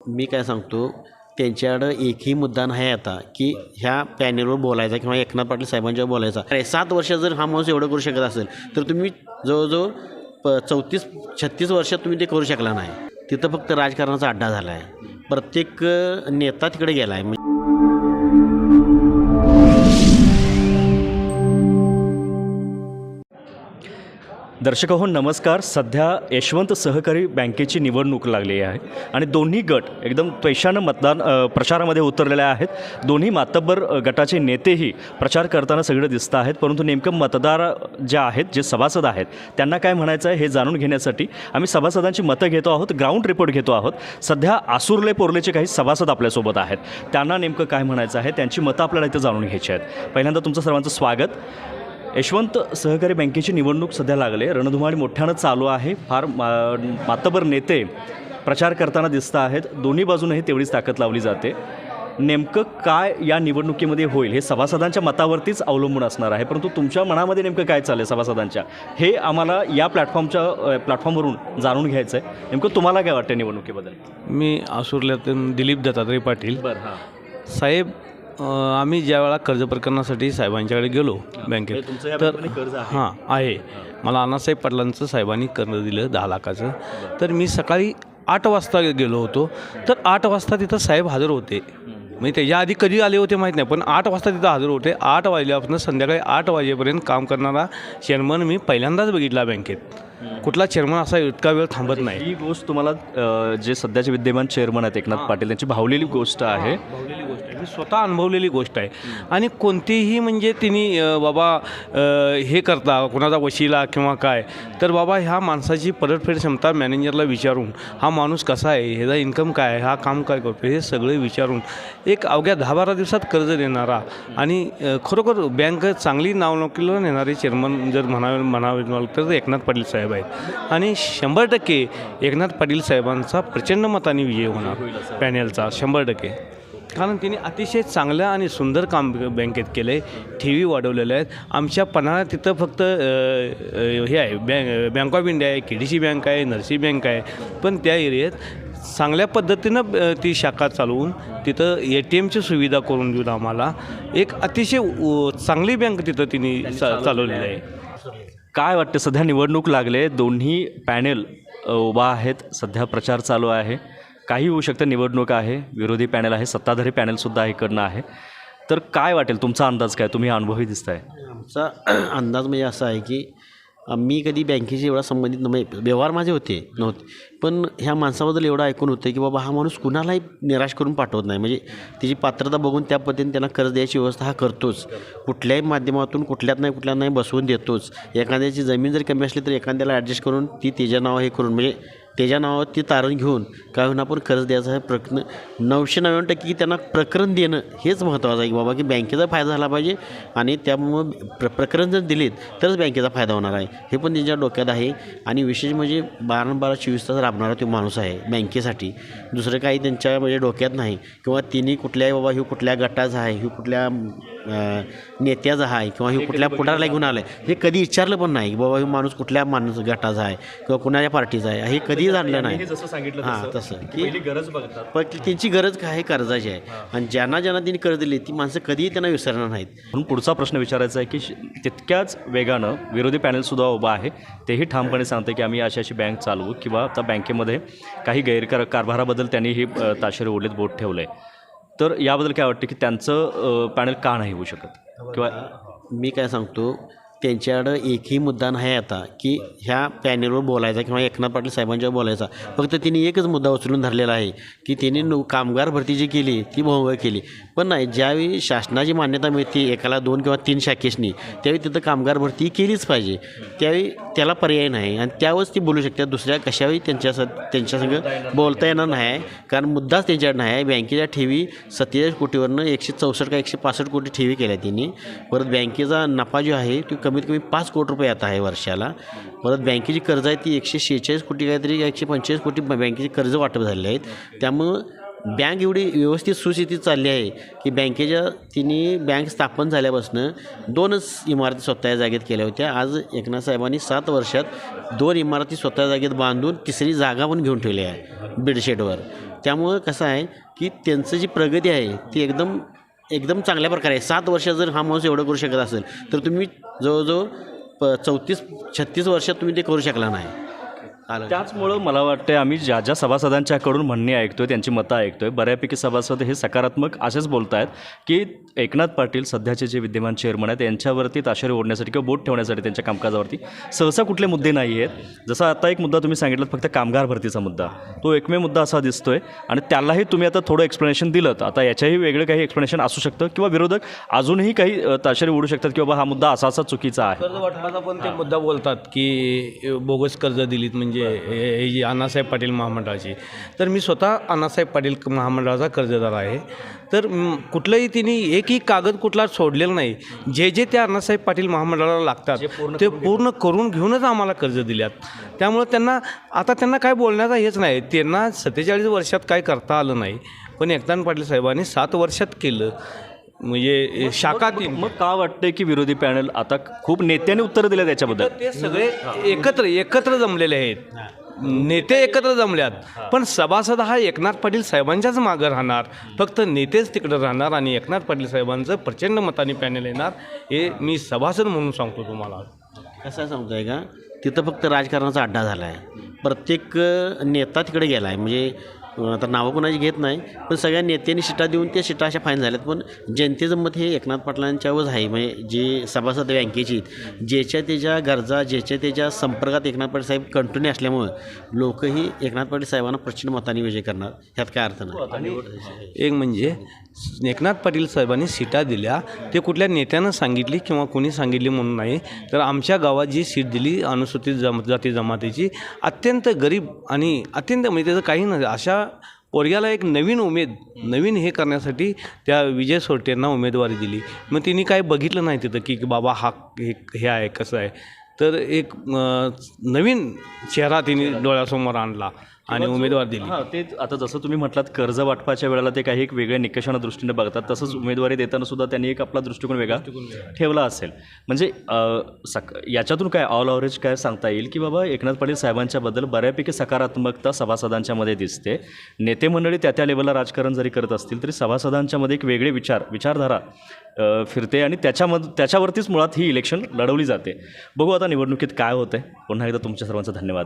मी काय सांगतो, त्यांच्याकडं एकही मुद्दा नाही आता की ह्या पॅनेलवर बोलायचा किंवा एकनाथ पाटील साहेबांच्यावर बोलायचा. अरे 7 वर्ष जर हा माणूस एवढं करू शकत असेल तर तुम्ही जवळजवळ 34-36 वर्षात तुम्ही ते करू शकला नाही. तिथं फक्त राजकारणाचा अड्डा झाला आहे. प्रत्येक नेता तिकडे गेला आहे. दर्शक हो नमस्कार. सध्या यशवंत सहकारी बँकेची निवडणूक लागली आहे आणि दोन्ही गट एकदम पैशानं प्रचारामध्ये उतरलेले आहेत. दोन्ही मातब्बर गटाचे नेतेही प्रचार करताना सगळे दिसत आहेत. परंतु नेमकं मतदार जे आहेत, जे सभासद आहेत, त्यांना काय म्हणायचं आहे हे जाणून घेण्यासाठी आम्ही सभासदांची मतं घेतो आहोत, ग्राउंड रिपोर्ट घेतो आहोत. सध्या आसुर्ले पोर्लेचे काही सभासद आपल्यासोबत आहेत. त्यांना नेमकं काय म्हणायचं आहे, त्यांची मतं आपल्याला इथं जाणून घ्यायची आहेत. पहिल्यांदा तुमचं सर्वांचं स्वागत. यशवंत सहकारी बँकेची निवडणूक सध्या लागले, रणधुमाळी मोठ्यानं चालू आहे. फार मातबर नेते प्रचार करताना दिसत आहेत. दोन्ही बाजूनही तेवढीच ताकद लावली जाते. नेमकं काय या निवडणुकीमध्ये होईल हे सभासदांच्या मतावरतीच अवलंबून असणार आहे. परंतु तुमच्या मनामध्ये नेमकं काय चाललं आहे सभासदांच्या, हे आम्हाला या प्लॅटफॉर्मवरून जाणून घ्यायचं आहे. नेमकं तुम्हाला काय वाटतं निवडणुकीबद्दल? मी आसुर्ल्यातून दिलीप दत्तात्रय पाटील. बरं. हां साहेब, आम्ही ज्या वेळा कर्ज प्रकरणासाठी साहेबांच्याकडे गेलो बँकेत, तुमचं या तर बँकेमध्ये कर्ज आहे? हां आहे. मला अण्णासाहेब पाटलांचं साहेबांनी कर्ज दिलं 10 लाखाचं. तर मी सकाळी 8 वाजता गेलो होतो. तर 8 वाजता तिथं साहेब हजर होते. म्हणजे त्याच्या आधी कधी आले होते माहीत नाही, पण 8 वाजता तिथं हजर होते. 8 वाजल्यापासून संध्याकाळी 8 वाजेपर्यंत काम करणारा चेअरमन मी पहिल्यांदाच बघितला बँकेत. कुठला चेअरमन असा इतका वेळ थांबत नाही. ही गोष्ट तुम्हाला जे सध्याचे विद्यमान चेअरमन आहेत एकनाथ पाटील, त्यांची भावलेली गोष्ट आहे. भावलेली गोष्ट आहे, मी स्वतः अनुभवलेली गोष्ट आहे. आणि कोणतीही म्हणजे तिने बाबा हे करता कोणाचा वशिला किंवा काय, तर बाबा ह्या माणसाची परतफेड क्षमता मॅनेजरला विचारून, हा माणूस कसा आहे, ह्याचा इन्कम काय आहे, हा काम काय करतो, हे सगळे विचारून एक अवघ्या 10-12 दिवसात कर्ज देणारा आणि खरोखर बँक चांगली नावलौकिकला नेणारे चेअरमन जर म्हणावे तर एकनाथ पाटील साहेब आहेत. आणि 100% एकनाथ पाटील साहेबांचा प्रचंड मताने विजय होणार पॅनेलचा, 100%. कारण तिने अतिशय चांगलं आणि सुंदर काम बँकेत केलं आहे. ठेवी वाढवलेल्या आहेत. आमच्या पन्हाळ्यात तिथं फक्त हे आहे, बँक ऑफ इंडिया आहे, KDC बँक आहे, नरसी बँक आहे. पण त्या एरियात चांगल्या पद्धतीनं ती शाखा चालवून तिथं ATMची सुविधा करून देऊन आम्हाला एक अतिशय चांगली बँक तिथं तिने चालवलेली आहे. काय वाटतं, सध्या निवडणूक लागले, दोन्ही पॅनेल उभा आहेत, सध्या प्रचार चालू आहे. काही होऊ शकतं, निवडणूक आहे, विरोधी पॅनेल आहे, सत्ताधारी पॅनेलसुद्धा इकडनं आहे. तर काय वाटेल, तुमचा अंदाज काय? तुम्ही अनुभवी दिसताय. आमचा अंदाज म्हणजे असा आहे की मी कधी बँकेशी एवढा संबंधित व्यवहार माझे नव्हते, पण ह्या माणसाबद्दल एवढं ऐकून होतं की बाबा हा माणूस कुणालाही निराश करून पाठवत नाही. म्हणजे तिची पात्रता बघून त्या पद्धतीने त्यांना कर्ज द्यायची व्यवस्था हा करतोच. कुठल्याही माध्यमातून कुठल्यात नाही बसवून देतोच. एखाद्याची जमीन जर कमी असली तर एखाद्याला ॲडजस्ट करून ती त्याच्या नाव हे करून, म्हणजे त्याच्या नावावर ती तारण घेऊन काय होईना आपण कर्ज द्यायचं आहे. 999% की त्यांना प्रकरण देणं हेच महत्त्वाचं आहे की बाबा की बँकेचा फायदा झाला पाहिजे. आणि त्यामुळं प्रकरण जर दिलेत तरच बँकेचा फायदा होणार आहे, हे पण त्यांच्या डोक्यात आहे. आणि विशेष म्हणजे 12-24 तास राबणारा तो माणूस आहे बँकेसाठी. दुसरं काही त्यांच्या म्हणजे डोक्यात नाही किंवा तिने कुठल्याही बाबा ह्यो कुठल्या गटाचा आहे, ह्यो कुठल्या नेत्याचा आहे किंवा ह्यो कुठल्या पुढारला घेऊन आला आहे, हे कधी विचारलं पण नाही की बाबा ह्यो माणूस कुठल्या गटाचा आहे किंवा कुणाच्या पार्टीचा आहे, हे कधी जाणलं नाही. जसं सांगितलं हां, तसं की गरज बघतात, पण त्यांची गरज काय आहे, कर्जाची आहे. आणि ज्यांना त्यांनी कर्ज दिले ती माणसं कधीही त्यांना विसरणार नाहीत. म्हणून पुढचा प्रश्न विचारायचा आहे की तितक्याच वेगानं विरोधी पॅनेलसुद्धा उभा आहे. तेही ठामपणे सांगते की आम्ही अशी बाँक चालवू किंवा त्या बँकेमध्ये काही कारभाराबद्दल त्यांनी ही ताशेरे ओढलेत, बोट ठेवलं आहे. तर याबद्दल काय वाटतं की त्यांचं पॅनल का नाही होऊ शकत? किंवा मी काय सांगतो, त्यांच्याकडं एकही मुद्दा नाही आता की ह्या पॅनेलवर बोलायचा किंवा एकनाथ पाटील साहेबांच्यावर बोलायचा. फक्त त्यांनी एकच मुद्दा उचलून धरलेला आहे की त्यांनी कामगार भरती जी केली ती भंग केली. पण नाही, ज्यावेळी शासनाची मान्यता मिळते एकाला 2 किंवा 3 शाखेशनी, त्यावेळी तिथं कामगार भरती केलीच पाहिजे. त्यावेळी त्याला पर्याय नाही आणि त्यावेळेस ती बोलू शकतात. दुसऱ्या कशावेळी त्यांच्यासंग बोलता येणार नाही, कारण मुद्दाच त्यांच्याकडे नाही आहे. बँकेच्या ठेवी 47 कोटीवरनं 164 का 165 कोटी ठेवी केल्या त्यांनी. परत बँकेचा नफा जो आहे तो कमीत कमी 5 कोटी रुपये आता आहे वर्षाला. परत बँकेची कर्ज आहे ती 146 कोटी काहीतरी 145 कोटी बँकेची कर्ज वाटप झालेली आहेत. त्यामुळं बँक एवढी व्यवस्थित सुस्थितीत चालली आहे की बँकेच्या तिन्ही बँक स्थापन झाल्यापासून 2च इमारती स्वतः या जागेत केल्या होत्या. आज एकनाथ साहेबांनी 7 वर्षात 2 इमारती स्वतः जागेत बांधून तिसरी जागा पण घेऊन ठेवली आहे बेडशेडवर. त्यामुळं कसं आहे की त्यांचं जी प्रगती आहे ती एकदम चांगल्या प्रकारे आहे. 7 वर्षात जर हा माणूस एवढं करू शकत असेल तर तुम्ही जवळजवळ 34-36 वर्षात तुम्ही ते करू शकला नाही. त्याचमुळं मला वाटतं आम्ही ज्या सभासदांच्याकडून म्हणणे ऐकतोय, त्यांची मतं ऐकतोय, बऱ्यापैकी सभासद हे सकारात्मक असेच बोलत आहेत की एकनाथ पाटील सध्याचे जे विद्यमान चेअरमन आहेत त्यांच्यावरती ताशेरे ओढण्यासाठी किंवा बोट ठेवण्यासाठी त्यांच्या कामकाजावरती सहसा कुठले मुद्दे नाही आहेत. जसा आता एक मुद्दा तुम्ही सांगितलं फक्त कामगार भरतीचा मुद्दा, तो एकमेव मुद्दा असा दिसतोय आणि त्यालाही तुम्ही आता थोडं एक्सप्लेनेशन दिलं. आता याच्याही वेगळं काही एक्सप्लेनेशन असू शकतं किंवा विरोधक अजूनही काही ताशेरे ओढू शकतात की बाबा हा मुद्दा असा चुकीचा आहे. कर्ज वाटपाचा पण ते मुद्दा बोलतात की बोगस कर्ज दिलीत म्हणजे हे जी अण्णासाहेब पाटील महामंडळाची. तर मी स्वतः अण्णासाहेब पाटील महामंडळाचा कर्जदार आहे. तर कुठलंही तिने एकही कागद कुठला सोडलेला नाही. जे त्या अण्णासाहेब पाटील महामंडळाला लागतात ते पूर्ण करून घेऊनच आम्हाला कर्ज दिल्यात. त्यामुळं त्यांना काय बोलण्याचा हेच नाही. त्यांना 47 वर्षात काय करता आलं नाही, पण एकनाथ पाटील साहेबांनी 7 वर्षात केलं. म्हणजे शाखा मग का वाटतंय की विरोधी पॅनल आता खूप नेत्यांनी उत्तर दिलं त्याच्याबद्दल? ते सगळे एकत्र जमलेले आहेत. नेते एकत्र जमल्यात, पण सभासद हा एकनाथ पाटील साहेबांच्याच मागं राहणार. फक्त नेतेच तिकडं राहणार आणि एकनाथ पाटील साहेबांचं प्रचंड मताने पॅनल येणार हे मी सभासद म्हणून सांगतो तुम्हाला. कसं सांगतो आहे का, तिथं फक्त राजकारणाचा अड्डा झाला आहे. प्रत्येक नेता तिकडे गेला आहे. म्हणजे आता नावं कोणाची घेत नाही, पण सगळ्या नेत्यांनी शिटा देऊन त्या शिटा अशा फाईन झाल्यात. पण जनतेचं मत हे एकनाथ पाटलांच्यावरच आहे. म्हणजे जे सभासद बँकेची ज्याच्या त्याच्या गरजा ज्याच्या त्याच्या संपर्कात एकनाथ पाटील साहेब कंटिन्यू असल्यामुळं लोकही एकनाथ पाटील साहेबांना प्रचंड मताने विजय करणार, ह्यात काय अर्थ नाही. एक म्हणजे एकनाथ पाटील साहेबांनी सीटा दिल्या ते कुठल्या नेत्यानं सांगितली किंवा कोणी सांगितली म्हणून नाही, तर आमच्या गावात जी सीट दिली अनुसूचित जाती जमातीची अत्यंत गरीब आणि अत्यंत म्हणजे त्याचं काही नाही अशा पोरग्याला एक नवीन हे करण्यासाठी त्या विजय सोरटेंना उमेदवारी दिली. मग तिने काय बघितलं नाही तिथं की बाबा हा हे आहे कसं आहे, तर एक नवीन चेहरा तिने डोळ्यासमोर आणला आणि उमेदवार दिली. हां, ते आता जसं तुम्ही म्हटलात कर्ज वाटपाच्या वेळेला ते काही एक वेगळ्या निकषानं दृष्टीने बघतात, तसंच उमेदवारी देताना सुद्धा त्यांनी एक आपला दृष्टिकोन वेगळा ठेवला असेल. म्हणजे याच्यातून काय ऑल ओव्हरेज काय सांगता येईल की बाबा एकनाथ पाटील साहेबांच्याबद्दल बऱ्यापैकी सकारात्मकता सभासदांच्यामध्ये दिसते. नेते मंडळी त्या लेवलला राजकारण जरी करत असतील तरी सभासदांच्यामध्ये एक वेगळे विचारधारा फिरते आणि त्याच्यावरतीच मुळात ही इलेक्शन लढवली जाते. बघू आता निवडणुकीत काय होतं आहे. पुन्हा एकदा तुमच्या सर्वांचा धन्यवाद.